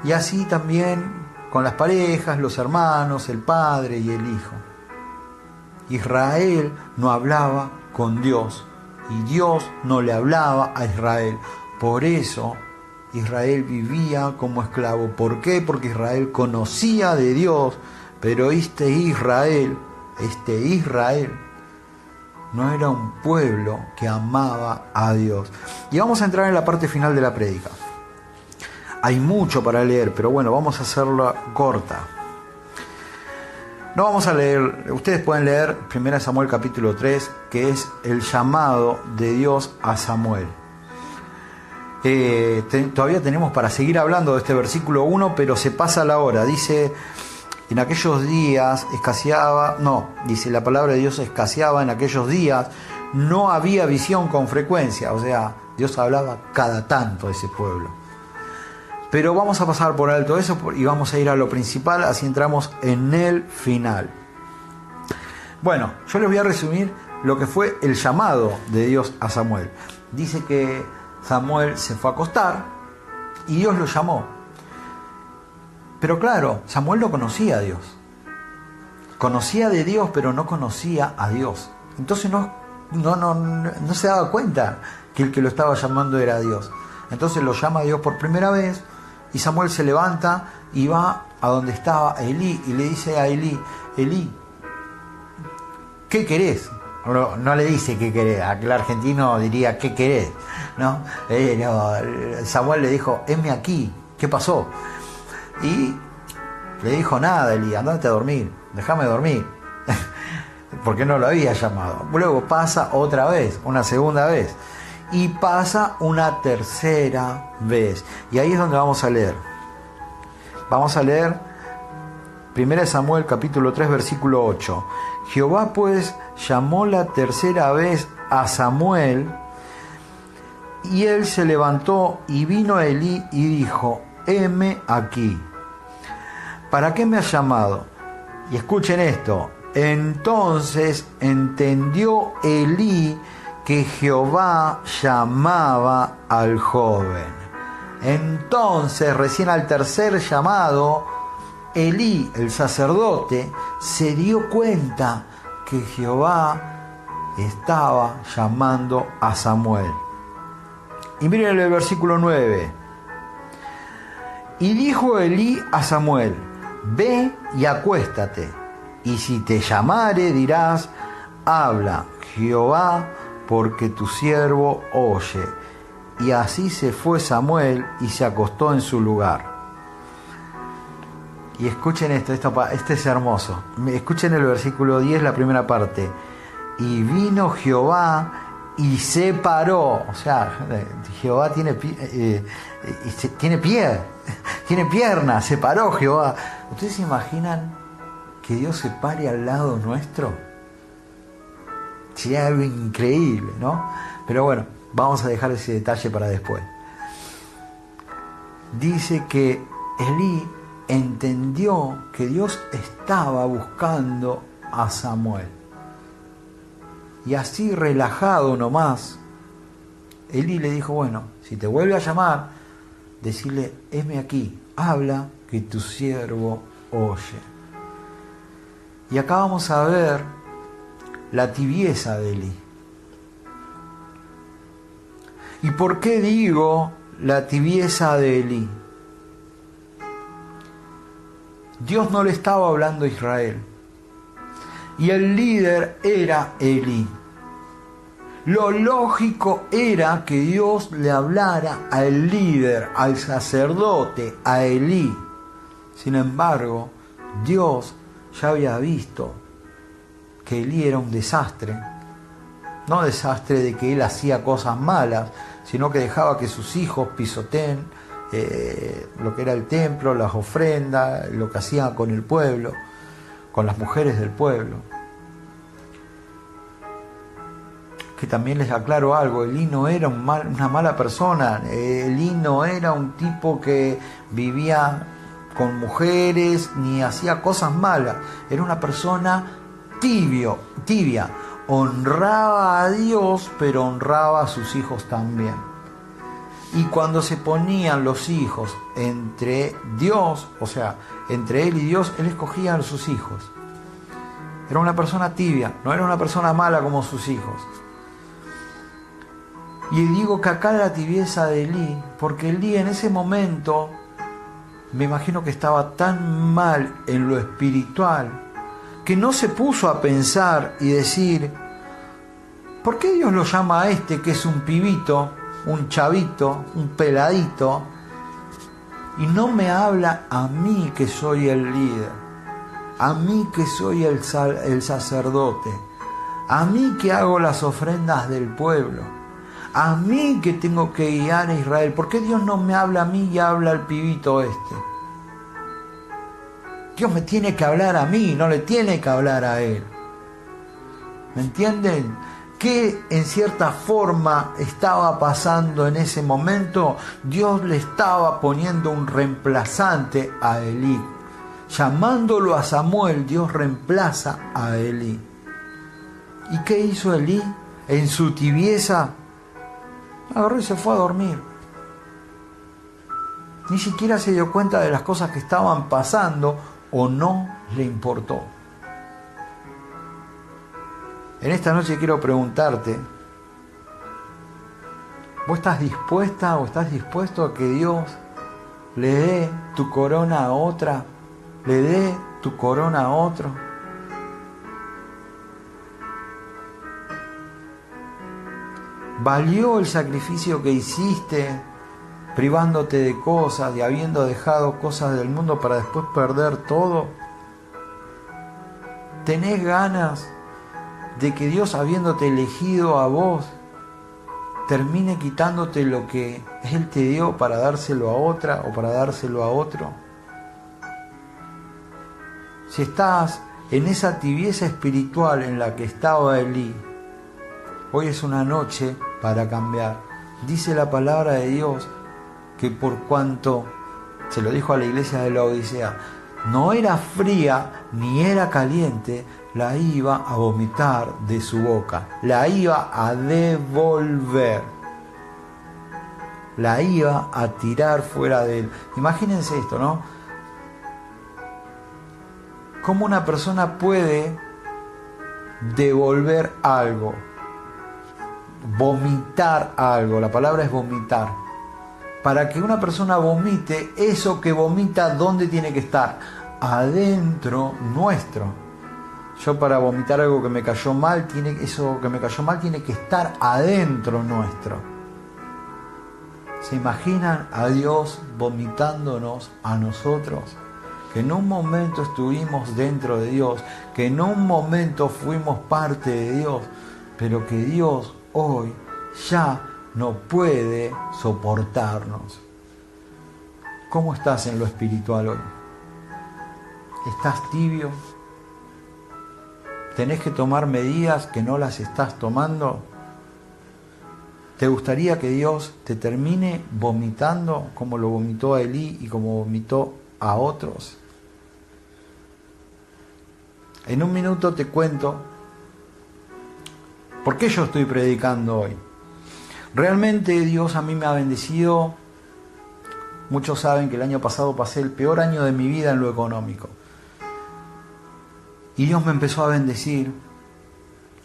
[SPEAKER 1] Y así también con las parejas, los hermanos, el padre y el hijo. Israel no hablaba con Dios y Dios no le hablaba a Israel. Por eso Israel vivía como esclavo. ¿Por qué? Porque Israel conocía de Dios, pero este Israel no era un pueblo que amaba a Dios. Y vamos a entrar en la parte final de la prédica. Hay mucho para leer, pero bueno, vamos a hacerla corta. No vamos a leer, ustedes pueden leer 1 Samuel capítulo 3, que es el llamado de Dios a Samuel. Todavía tenemos para seguir hablando de este versículo 1, pero se pasa la hora. Dice, en aquellos días dice la palabra de Dios escaseaba en aquellos días, no había visión con frecuencia. O sea, Dios hablaba cada tanto a ese pueblo. Pero vamos a pasar por alto eso y vamos a ir a lo principal, así entramos en el final. Bueno, yo les voy a resumir lo que fue el llamado de Dios a Samuel. Dice que Samuel se fue a acostar y Dios lo llamó. Pero claro, Samuel no conocía a Dios. Conocía de Dios, pero no conocía a Dios. Entonces no se daba cuenta que el que lo estaba llamando era Dios. Entonces lo llama a Dios por primera vez y Samuel se levanta y va a donde estaba Elí y le dice a Elí, Elí, ¿qué querés? No le dice qué querés, aquel argentino diría ¿qué querés? ¿No? Samuel le dijo, heme aquí, ¿qué pasó? Y le dijo, nada Elí, andate a dormir, déjame dormir. Porque no lo había llamado. Luego pasa otra vez, una segunda vez. Y pasa una tercera vez. Y ahí es donde vamos a leer. Vamos a leer 1 Samuel capítulo 3 versículo 8. Jehová pues llamó la tercera vez a Samuel, y él se levantó y vino a Elí y dijo, heme aquí. ¿Para qué me has llamado? Y escuchen esto. Entonces entendió Elí que Jehová llamaba al joven. Entonces, recién al tercer llamado, Elí, el sacerdote, se dio cuenta que Jehová estaba llamando a Samuel. Y miren el versículo 9. Y dijo Elí a Samuel, ve y acuéstate, y si te llamare dirás, habla Jehová, porque tu siervo oye. Y así se fue Samuel y se acostó en su lugar. Y escuchen esto es hermoso. Escuchen el versículo 10, la primera parte. Y vino Jehová y se paró. O sea, Jehová tiene pierna, se paró Jehová. ¿Ustedes se imaginan que Dios se pare al lado nuestro? Sería algo increíble, ¿no? Pero bueno, vamos a dejar ese detalle para después. Dice que Elí entendió que Dios estaba buscando a Samuel. Y así relajado nomás, Elí le dijo, bueno, si te vuelve a llamar, decirle, heme aquí, habla que tu siervo oye. Y acá vamos a ver la tibieza de Elí. ¿Y por qué digo la tibieza de Elí? Dios no le estaba hablando a Israel. Y el líder era Elí. Lo lógico era que Dios le hablara al líder, al sacerdote, a Elí. Sin embargo, Dios ya había visto que Elí era un desastre. No desastre de que él hacía cosas malas, sino que dejaba que sus hijos pisoteen lo que era el templo, las ofrendas, lo que hacía con el pueblo, con las mujeres del pueblo. Que también les aclaro algo, Elí no era una mala persona, Elí no era un tipo que vivía con mujeres ni hacía cosas malas, era una persona tibia, honraba a Dios, pero honraba a sus hijos también. Y cuando se ponían los hijos entre Dios, o sea, entre él y Dios, él escogía a sus hijos. Era una persona tibia, no era una persona mala como sus hijos. Y digo que acá la tibieza de Elí, porque Elí en ese momento, me imagino que estaba tan mal en lo espiritual, que no se puso a pensar y decir, ¿por qué Dios lo llama a este que es un pibito, un chavito, un peladito, y no me habla a mí que soy el líder, a mí que soy el sacerdote, a mí que hago las ofrendas del pueblo, a mí que tengo que guiar a Israel? ¿Por qué Dios no me habla a mí y habla al pibito este? Dios me tiene que hablar a mí, no le tiene que hablar a él. ¿Me entienden? ¿Qué en cierta forma estaba pasando en ese momento? Dios le estaba poniendo un reemplazante a Elí. Llamándolo a Samuel, Dios reemplaza a Elí. ¿Y qué hizo Elí? En su tibieza, agarró y se fue a dormir. Ni siquiera se dio cuenta de las cosas que estaban pasando o no le importó. En esta noche quiero preguntarte, ¿vos estás dispuesta o estás dispuesto a que Dios le dé tu corona a otra? ¿Le dé tu corona a otro? ¿Valió el sacrificio que hiciste privándote de cosas y habiendo dejado cosas del mundo para después perder todo? ¿Tenés ganas de que Dios, habiéndote elegido a vos, termine quitándote lo que Él te dio para dárselo a otra o para dárselo a otro? Si estás en esa tibieza espiritual en la que estaba Elí, hoy es una noche para cambiar. Dice la palabra de Dios que por cuanto, se lo dijo a la iglesia de la Odisea, no era fría ni era caliente, la iba a vomitar de su boca, la iba a devolver, la iba a tirar fuera de él. Imagínense esto, ¿no? ¿Cómo una persona puede devolver algo? Vomitar algo, la palabra es vomitar. Para que una persona vomite, eso que vomita, ¿dónde tiene que estar? Adentro nuestro. Yo para vomitar algo que me cayó mal, eso que me cayó mal tiene que estar adentro nuestro. ¿Se imaginan a Dios vomitándonos a nosotros? Que en un momento estuvimos dentro de Dios, que en un momento fuimos parte de Dios, pero que Dios hoy ya no puede soportarnos. ¿Cómo estás en lo espiritual hoy? ¿Estás tibio? ¿Tenés que tomar medidas que no las estás tomando? ¿Te gustaría que Dios te termine vomitando como lo vomitó a Elí y como vomitó a otros? En un minuto te cuento por qué yo estoy predicando hoy. Realmente Dios a mí me ha bendecido. Muchos saben que el año pasado pasé el peor año de mi vida en lo económico. Y Dios me empezó a bendecir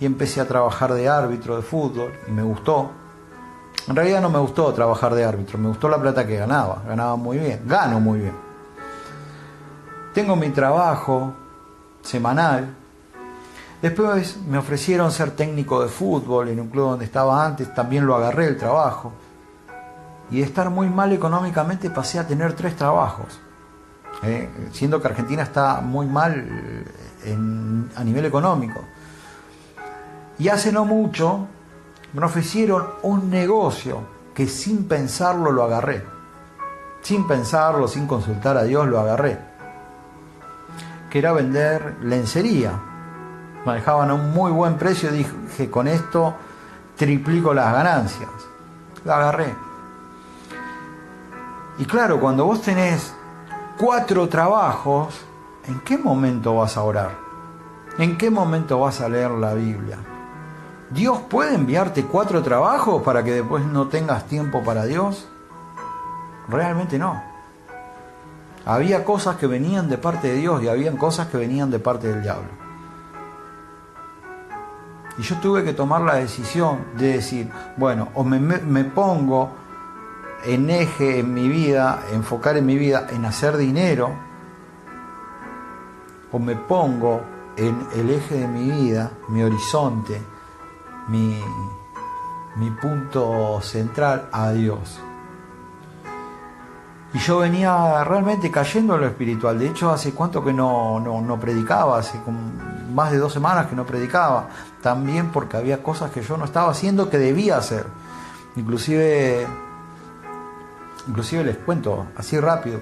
[SPEAKER 1] y empecé a trabajar de árbitro de fútbol y me gustó. En realidad no me gustó trabajar de árbitro, me gustó la plata que ganaba muy bien, gano muy bien. Tengo mi trabajo semanal. Después me ofrecieron ser técnico de fútbol en un club donde estaba antes, también lo agarré el trabajo. Y de estar muy mal económicamente pasé a tener 3 trabajos. Siendo que Argentina está muy mal a nivel económico. Y hace no mucho me ofrecieron un negocio que sin pensarlo lo agarré. Sin pensarlo, sin consultar a Dios lo agarré. Que era vender lencería. Manejaban a un muy buen precio, dije, con esto triplico las ganancias. Lo agarré. Y claro, cuando vos tenés 4 trabajos, ¿en qué momento vas a orar? ¿En qué momento vas a leer la Biblia? ¿Dios puede enviarte 4 trabajos para que después no tengas tiempo para Dios? Realmente no. Había cosas que venían de parte de Dios y habían cosas que venían de parte del diablo. Y yo tuve que tomar la decisión de decir, bueno, o me pongo en eje en mi vida, enfocar en mi vida en hacer dinero, o me pongo en el eje de mi vida, mi horizonte, mi punto central a Dios. Y yo venía realmente cayendo en lo espiritual. De hecho, hace cuánto que no predicaba, hace como más de 2 semanas que no predicaba. También porque había cosas que yo no estaba haciendo que debía hacer. Inclusive les cuento así rápido.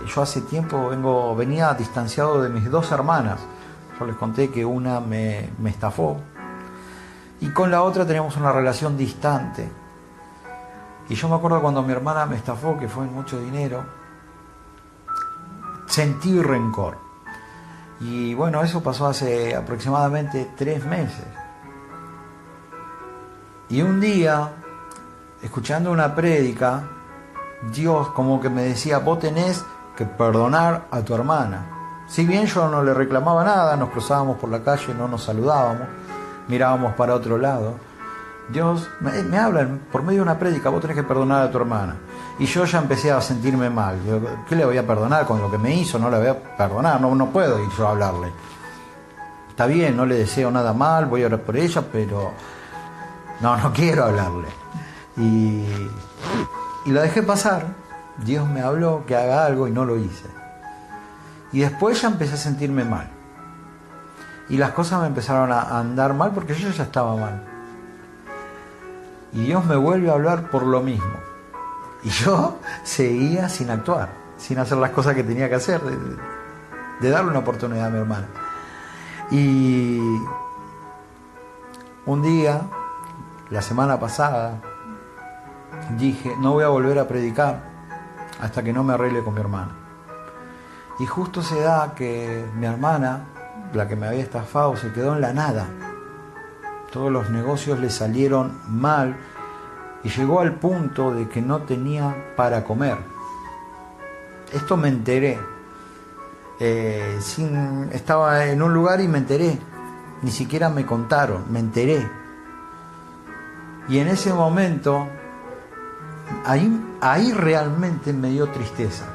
[SPEAKER 1] Yo hace tiempo venía distanciado de mis 2 hermanas. Yo les conté que una me estafó. y con la otra teníamos una relación distante. Y yo me acuerdo cuando mi hermana me estafó, que fue en mucho dinero, sentí rencor. Y bueno, eso pasó hace aproximadamente 3 meses. Y un día, escuchando una prédica, Dios como que me decía, vos tenés que perdonar a tu hermana. Si bien yo no le reclamaba nada, nos cruzábamos por la calle, no nos saludábamos, mirábamos para otro lado, Dios me habla por medio de una prédica, vos tenés que perdonar a tu hermana. Y yo ya empecé a sentirme mal. ¿Qué le voy a perdonar con lo que me hizo? No le voy a perdonar, no puedo ir yo a hablarle. Está bien, no le deseo nada mal, voy a orar por ella, pero no quiero hablarle. Y la dejé pasar. Dios me habló que haga algo y no lo hice. Y después ya empecé a sentirme mal. Y las cosas me empezaron a andar mal porque yo ya estaba mal. Y Dios me vuelve a hablar por lo mismo. Y yo seguía sin actuar, sin hacer las cosas que tenía que hacer, de darle una oportunidad a mi hermana. Y un día, la semana pasada, dije, no voy a volver a predicar hasta que no me arregle con mi hermana. Y justo se da que mi hermana, la que me había estafado, se quedó en la nada. Todos los negocios le salieron mal y llegó al punto de que no tenía para comer. Esto me enteré. Estaba en un lugar y me enteré. Ni siquiera me contaron, me enteré. Y en ese momento, ahí realmente me dio tristeza.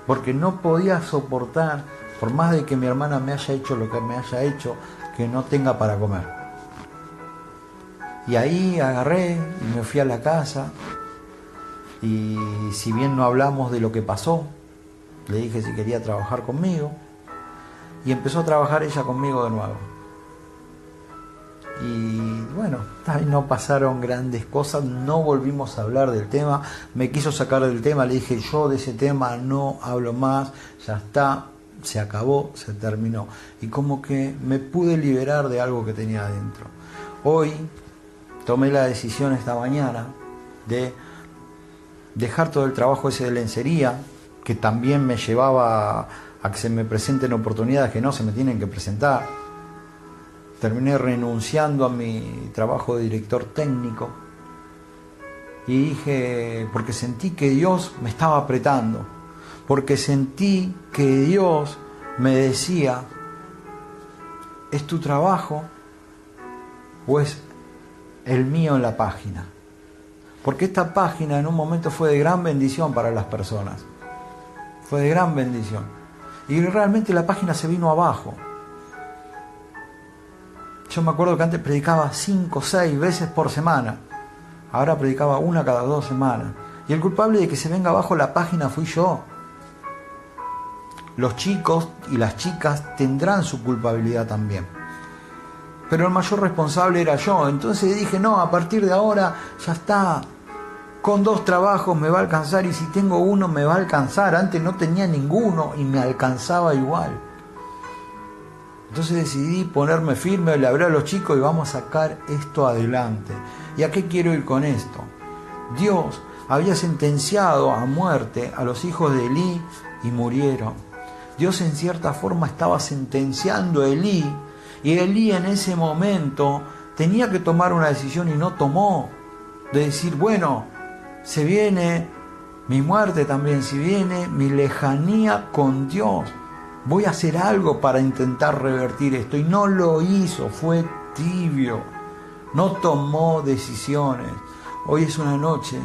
[SPEAKER 1] Porque no podía soportar, por más de que mi hermana me haya hecho lo que me haya hecho, que no tenga para comer. Y ahí agarré y me fui a la casa, y si bien no hablamos de lo que pasó, le dije si quería trabajar conmigo, y empezó a trabajar ella conmigo de nuevo. Y bueno, ahí no pasaron grandes cosas, no volvimos a hablar del tema, me quiso sacar del tema, le dije yo de ese tema no hablo más, ya está, se acabó, se terminó. Y como que me pude liberar de algo que tenía adentro. Hoy tomé la decisión esta mañana de dejar todo el trabajo ese de lencería, que también me llevaba a que se me presenten oportunidades que no se me tienen que presentar. Terminé renunciando a mi trabajo de director técnico y dije, porque sentí que Dios me estaba apretando, porque sentí que Dios me decía, ¿es tu trabajo o es el mío en la página? Porque esta página en un momento fue de gran bendición para las personas, fue de gran bendición, y realmente la página se vino abajo. Yo me acuerdo que antes predicaba 5 o 6 veces por semana, ahora predicaba una cada 2 semanas, y el culpable de que se venga abajo la página fui yo. Los chicos y las chicas tendrán su culpabilidad también, pero el mayor responsable era yo. Entonces dije, no, a partir de ahora ya está, con 2 trabajos me va a alcanzar, y si tengo uno me va a alcanzar. Antes no tenía ninguno y me alcanzaba igual. Entonces decidí ponerme firme, le hablé a los chicos y vamos a sacar esto adelante. ¿Y a qué quiero ir con esto? Dios había sentenciado a muerte a los hijos de Elí y murieron. Dios en cierta forma estaba sentenciando a Elí, y Elí en ese momento tenía que tomar una decisión y no tomó. De decir, bueno, se viene mi muerte también, se viene mi lejanía con Dios. Voy a hacer algo para intentar revertir esto. Y no lo hizo, fue tibio. No tomó decisiones. Hoy es una noche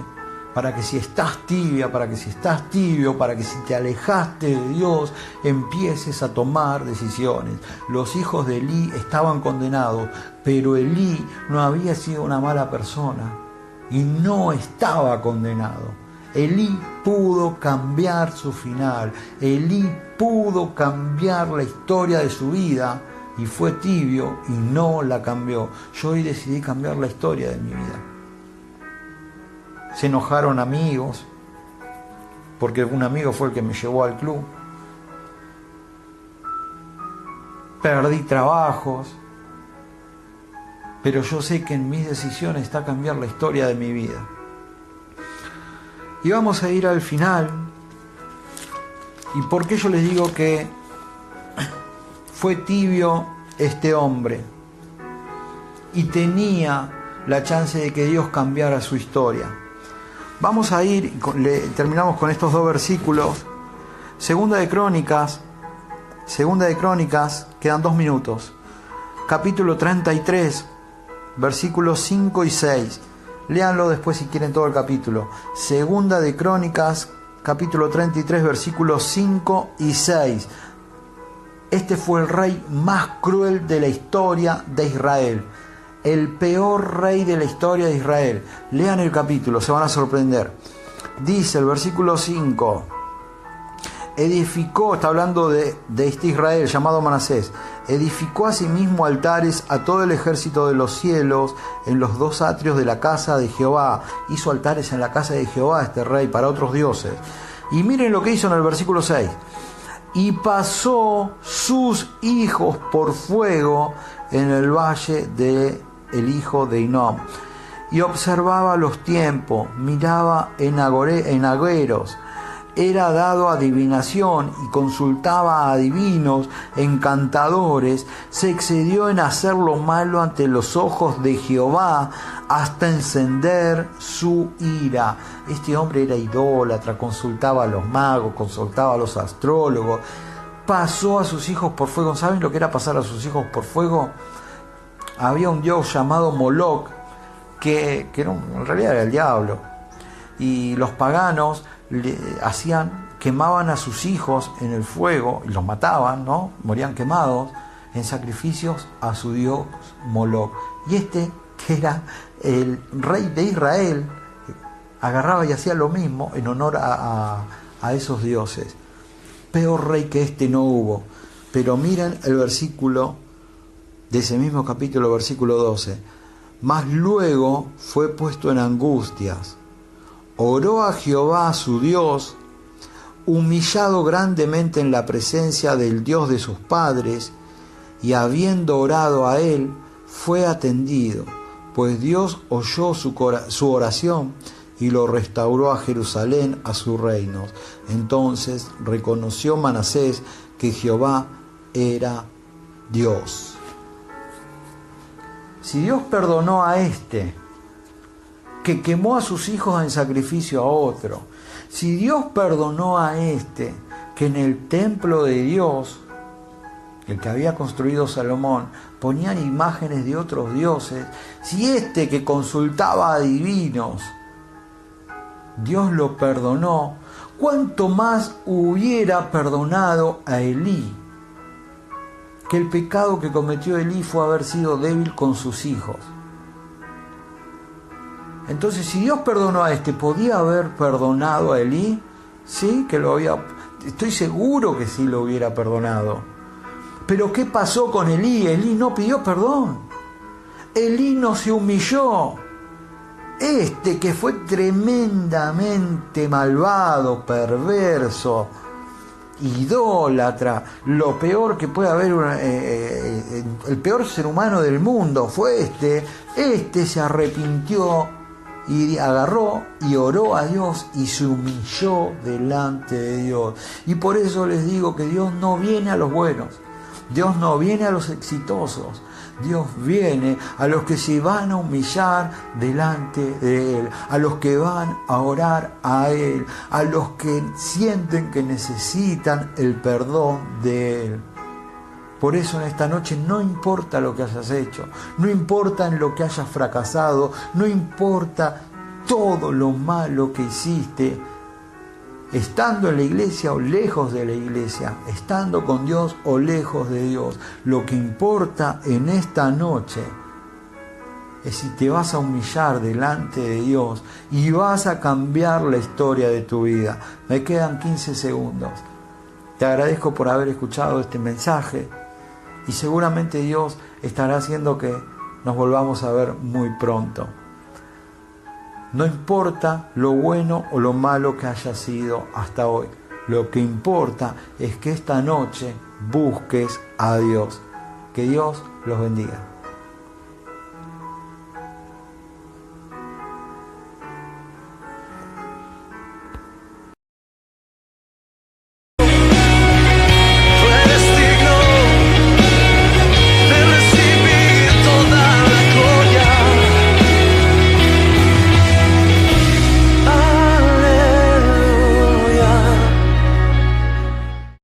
[SPEAKER 1] para que si estás tibia, para que si estás tibio, para que si te alejaste de Dios, empieces a tomar decisiones. Los hijos de Elí estaban condenados, pero Elí no había sido una mala persona y no estaba condenado. Elí pudo cambiar su final, Elí pudo cambiar la historia de su vida, y fue tibio y no la cambió. Yo hoy decidí cambiar la historia de mi vida. Se enojaron amigos, porque un amigo fue el que me llevó al club. Perdí trabajos, pero yo sé que en mis decisiones está cambiar la historia de mi vida. Y vamos a ir al final. ¿Y por qué yo les digo que fue tibio este hombre? Y tenía la chance de que Dios cambiara su historia. Vamos a ir, terminamos con estos dos versículos. Segunda de Crónicas, quedan 2 minutos. Capítulo 33, versículos 5 y 6. Léanlo después si quieren todo el capítulo. Segunda de Crónicas, capítulo 33, versículos 5 y 6. Este fue el rey más cruel de la historia de Israel. El peor rey de la historia de Israel. Lean el capítulo, se van a sorprender. Dice el versículo 5. Edificó, está hablando de este Israel llamado Manasés, edificó asimismo altares a todo el ejército de los cielos en los 2 atrios de la casa de Jehová. Hizo altares en la casa de Jehová este rey para otros dioses. Y miren lo que hizo en el versículo 6. Y pasó sus hijos por fuego en el valle de el hijo de Hinnom. Y observaba los tiempos, miraba en agüeros. Era dado a adivinación y consultaba a adivinos, encantadores. Se excedió en hacer lo malo ante los ojos de Jehová hasta encender su ira. Este hombre era idólatra, consultaba a los magos, consultaba a los astrólogos. Pasó a sus hijos por fuego. ¿Saben lo que era pasar a sus hijos por fuego? Había un dios llamado Moloch, que en realidad era el diablo. Y los paganos quemaban a sus hijos en el fuego y los mataban, ¿no? Morían quemados en sacrificios a su dios Moloch. Y este, que era el rey de Israel, agarraba y hacía lo mismo en honor a esos dioses. Peor rey que este no hubo. Pero miren el versículo de ese mismo capítulo, versículo 12. Mas luego fue puesto en angustias. Oró a Jehová su Dios, humillado grandemente en la presencia del Dios de sus padres, y habiendo orado a él, fue atendido, pues Dios oyó su oración y lo restauró a Jerusalén a su reino. Entonces reconoció Manasés que Jehová era Dios. Si Dios perdonó a este, que quemó a sus hijos en sacrificio a otro, si Dios perdonó a este, que en el templo de Dios, el que había construido Salomón, ponían imágenes de otros dioses, si este que consultaba a adivinos, Dios lo perdonó, ¿cuánto más hubiera perdonado a Elí? Que el pecado que cometió Elí fue haber sido débil con sus hijos. Entonces, si Dios perdonó a este, ¿podía haber perdonado a Elí? Sí, que lo había. Estoy seguro que sí lo hubiera perdonado. Pero ¿qué pasó con Elí? Elí no pidió perdón. Elí no se humilló. Este que fue tremendamente malvado, perverso, idólatra, lo peor que puede haber, el peor ser humano del mundo fue este se arrepintió y agarró y oró a Dios y se humilló delante de Dios. Y por eso les digo que Dios no viene a los buenos, Dios no viene a los exitosos, Dios viene a los que se van a humillar delante de Él, a los que van a orar a Él, a los que sienten que necesitan el perdón de Él. Por eso en esta noche no importa lo que hayas hecho, no importa en lo que hayas fracasado, no importa todo lo malo que hiciste, estando en la iglesia o lejos de la iglesia, estando con Dios o lejos de Dios. Lo que importa en esta noche es si te vas a humillar delante de Dios y vas a cambiar la historia de tu vida. Me quedan 15 segundos. Te agradezco por haber escuchado este mensaje y seguramente Dios estará haciendo que nos volvamos a ver muy pronto. No importa lo bueno o lo malo que haya sido hasta hoy. Lo que importa es que esta noche busques a Dios. Que Dios los bendiga.